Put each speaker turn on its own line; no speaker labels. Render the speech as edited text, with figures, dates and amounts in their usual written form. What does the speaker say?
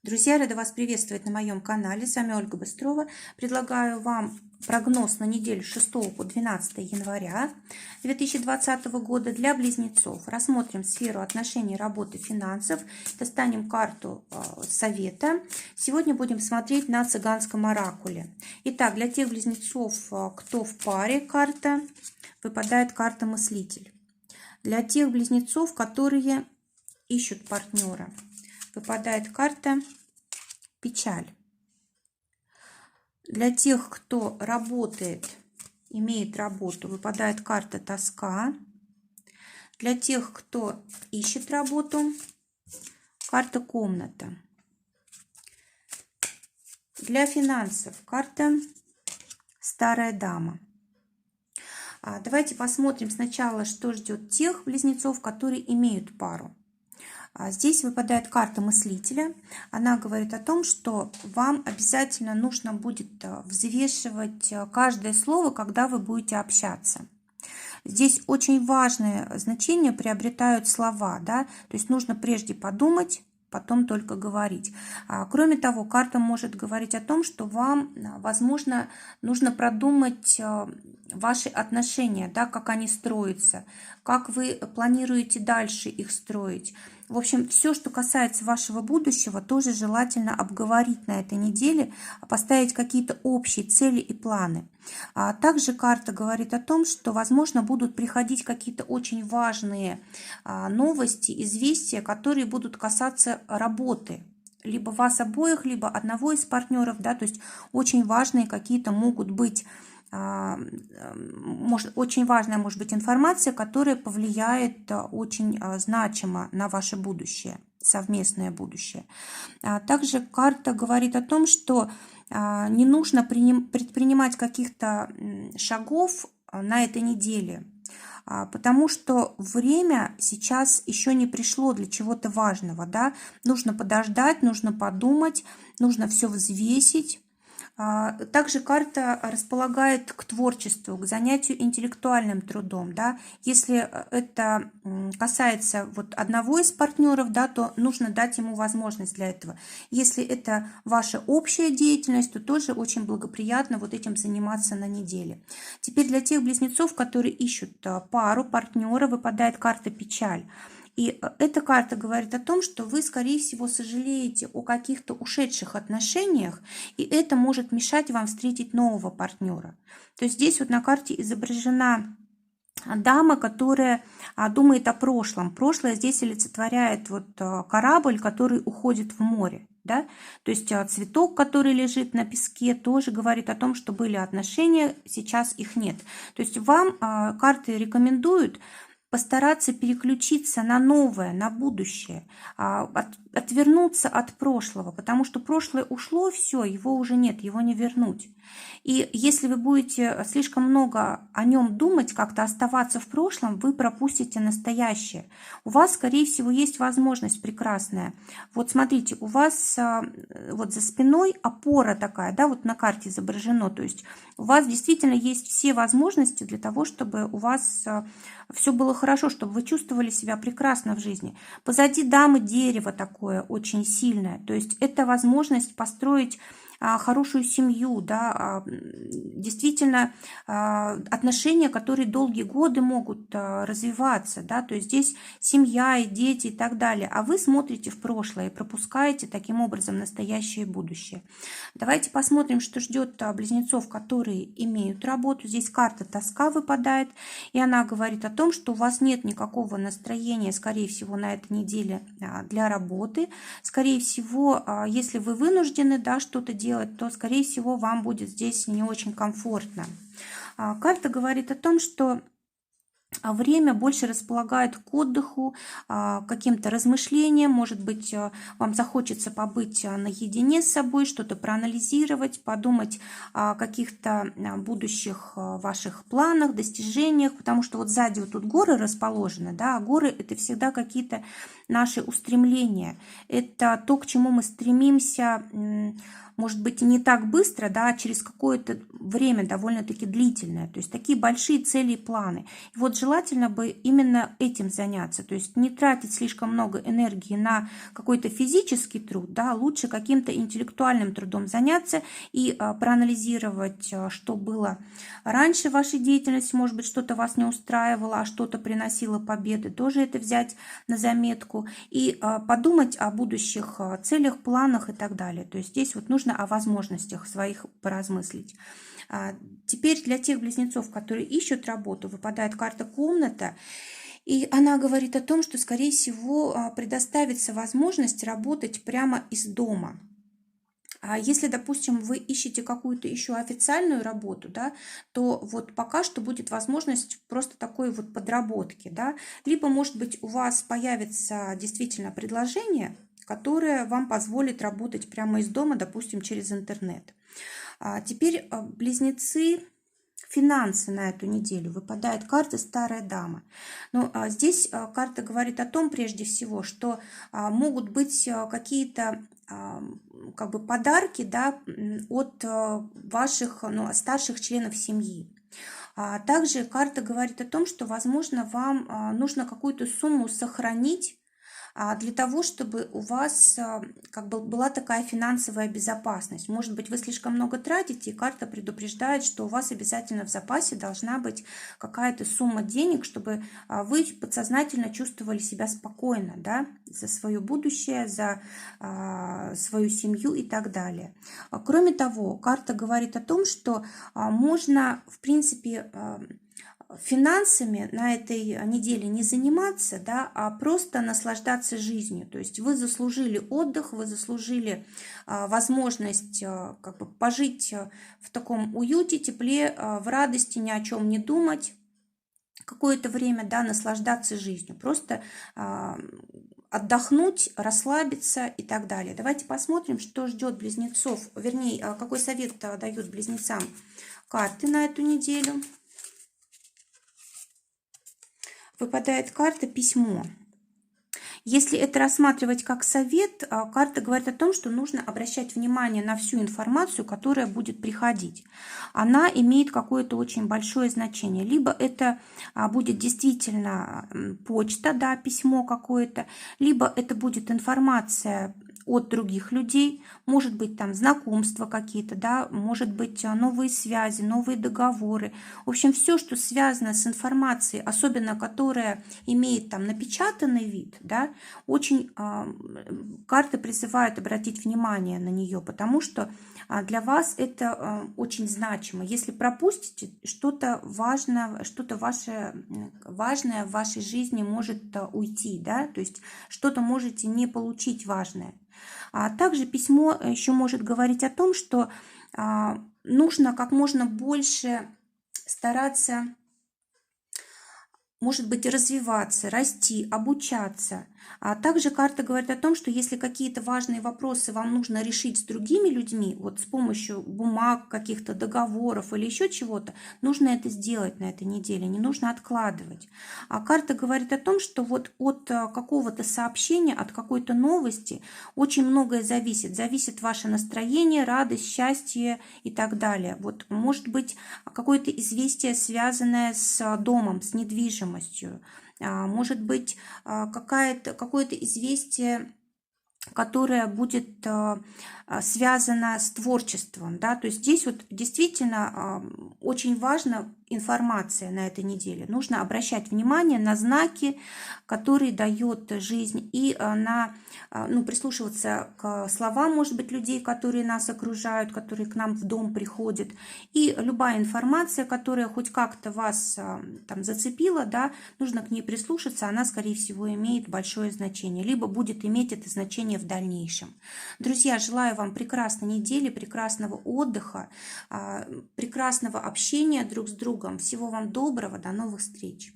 Друзья, рада вас приветствовать на моем канале. С вами Ольга Быстрова. Предлагаю вам прогноз на неделю с 6 по 12 января 2020 года для близнецов. Рассмотрим сферу отношений, работы, финансов. Достанем карту совета. Сегодня будем смотреть на цыганском оракуле. Итак, для тех близнецов, кто в паре, выпадает карта мыслитель. Для тех близнецов, которые ищут партнера, выпадает карта печаль. Для тех, кто работает, имеет работу, выпадает карта тоска. Для тех, кто ищет работу, карта комната. Для финансов карта старая дама. Давайте посмотрим сначала, что ждет тех близнецов, которые имеют пару. Здесь выпадает карта мыслителя. Она говорит о том, что вам обязательно нужно будет взвешивать каждое слово, когда вы будете общаться. Здесь очень важное значение приобретают слова, да? То есть нужно прежде подумать, потом только говорить. Кроме того, карта может говорить о том, что вам, возможно, нужно продумать ваши отношения, да, как они строятся, как вы планируете дальше их строить. В общем, все, что касается вашего будущего, тоже желательно обговорить на этой неделе, поставить какие-то общие цели и планы. Также карта говорит о том, что, возможно, будут приходить какие-то очень важные новости, известия, которые будут касаться работы. Либо вас обоих, либо одного из партнеров, да, то есть очень важные какие-то могут быть, очень важная может быть информация, которая повлияет очень значимо на ваше будущее, совместное будущее. Также карта говорит о том, что не нужно предпринимать каких-то шагов на этой неделе, потому что время сейчас еще не пришло для чего-то важного, да? Нужно подождать, нужно подумать, нужно все взвесить. Также карта располагает к творчеству, к занятию интеллектуальным трудом. Да? Если это касается вот одного из партнеров, да, то нужно дать ему возможность для этого. Если это ваша общая деятельность, то тоже очень благоприятно вот этим заниматься на неделе. Теперь для тех близнецов, которые ищут пару, партнера, выпадает карта печаль. И эта карта говорит о том, что вы, скорее всего, сожалеете о каких-то ушедших отношениях, и это может мешать вам встретить нового партнера. То есть здесь вот на карте изображена дама, которая думает о прошлом. Прошлое здесь олицетворяет вот корабль, который уходит в море. Да? То есть цветок, который лежит на песке, тоже говорит о том, что были отношения, сейчас их нет. То есть вам карты рекомендуют постараться переключиться на новое, на будущее, отвернуться от прошлого, потому что прошлое ушло, все, его уже нет, его не вернуть. И если вы будете слишком много о нем думать, как-то оставаться в прошлом, вы пропустите настоящее. У вас, скорее всего, есть возможность прекрасная. Вот смотрите, у вас вот за спиной опора такая, да, вот на карте изображено, то есть у вас действительно есть все возможности для того, чтобы у вас все было хорошо, чтобы вы чувствовали себя прекрасно в жизни. Позади дамы дерево такое очень сильное, то есть это возможность построить хорошую семью, да, действительно отношения, которые долгие годы могут развиваться, да, то есть здесь семья и дети и так далее, а вы смотрите в прошлое и пропускаете таким образом настоящее и будущее. Давайте посмотрим, что ждет близнецов, которые имеют работу. Здесь карта тоска выпадает, и она говорит о том, что у вас нет никакого настроения, скорее всего, на этой неделе для работы. Скорее всего, если вы вынуждены, да, что-то делать, то, скорее всего, вам будет здесь не очень комфортно. Карта говорит о том, что время больше располагает к отдыху, к каким-то размышлениям. Может быть, вам захочется побыть наедине с собой, что-то проанализировать, подумать о каких-то будущих ваших планах, достижениях, потому что вот сзади вот тут горы расположены, да, а горы – это всегда какие-то наши устремления. Это то, к чему мы стремимся, может быть, и не так быстро, да, а через какое-то время довольно-таки длительное. То есть такие большие цели и планы. И вот желательно бы именно этим заняться, то есть не тратить слишком много энергии на какой-то физический труд, да, лучше каким-то интеллектуальным трудом заняться и проанализировать, что было раньше в вашей деятельности, может быть, что-то вас не устраивало, а что-то приносило победы, тоже это взять на заметку и подумать о будущих целях, планах и так далее. То есть здесь вот нужно о возможностях своих поразмыслить. Теперь для тех близнецов, которые ищут работу, выпадает карта «Комната», и она говорит о том, что, скорее всего, предоставится возможность работать прямо из дома. А если, допустим, вы ищете какую-то еще официальную работу, да, то вот пока что будет возможность просто такой вот подработки, да, либо, может быть, у вас появится действительно предложение, которое вам позволит работать прямо из дома, допустим, через интернет. Теперь близнецы, финансы на эту неделю. Выпадает карта «Старая дама». Но здесь карта говорит о том, прежде всего, что могут быть какие-то как бы подарки, да, от ваших старших членов семьи. Также карта говорит о том, что, возможно, вам нужно какую-то сумму сохранить для того, чтобы у вас как бы была такая финансовая безопасность. Может быть, вы слишком много тратите, и карта предупреждает, что у вас обязательно в запасе должна быть какая-то сумма денег, чтобы вы подсознательно чувствовали себя спокойно, да, за свое будущее, за свою семью и так далее. Кроме того, карта говорит о том, что можно, в принципе, финансами на этой неделе не заниматься, да, а просто наслаждаться жизнью. То есть вы заслужили отдых, вы заслужили возможность как бы пожить в таком уюте, тепле, в радости, ни о чем не думать какое-то время, да, наслаждаться жизнью, просто отдохнуть, расслабиться и так далее. Давайте посмотрим, что ждет близнецов, вернее, какой совет дают близнецам карты на эту неделю. Выпадает карта «Письмо». Если это рассматривать как совет, карта говорит о том, что нужно обращать внимание на всю информацию, которая будет приходить. Она имеет какое-то очень большое значение. Либо это будет действительно почта, да, письмо какое-то, либо это будет информация от других людей, может быть, там знакомства какие-то, да, может быть, новые связи, новые договоры. В общем, все, что связано с информацией, особенно которая имеет там напечатанный вид, да, очень карты призывают обратить внимание на нее, потому что для вас это очень значимо. Если пропустите, что-то важное, что-то важное в вашей жизни может уйти, да, то есть что-то можете не получить важное. А также письмо еще может говорить о том, что нужно как можно больше стараться, может быть, развиваться, расти, обучаться. А также карта говорит о том, что если какие-то важные вопросы вам нужно решить с другими людьми, вот с помощью бумаг, каких-то договоров или еще чего-то, нужно это сделать на этой неделе, не нужно откладывать. А карта говорит о том, что вот от какого-то сообщения, от какой-то новости очень многое зависит. Зависит ваше настроение, радость, счастье и так далее. Вот может быть какое-то известие, связанное с домом, с недвижимостью. Может быть какое-то известие, которое будет связано с творчеством, да, то есть здесь вот действительно очень важна информация на этой неделе. Нужно обращать внимание на знаки, которые дает жизнь, и прислушиваться к словам, может быть, людей, которые нас окружают, которые к нам в дом приходят. И любая информация, которая хоть как-то вас там зацепила, да, нужно к ней прислушаться, она, скорее всего, имеет большое значение, либо будет иметь это значение в дальнейшем. Друзья, желаю вам прекрасной недели, прекрасного отдыха, прекрасного общения друг с другом. Всего вам доброго, до новых встреч!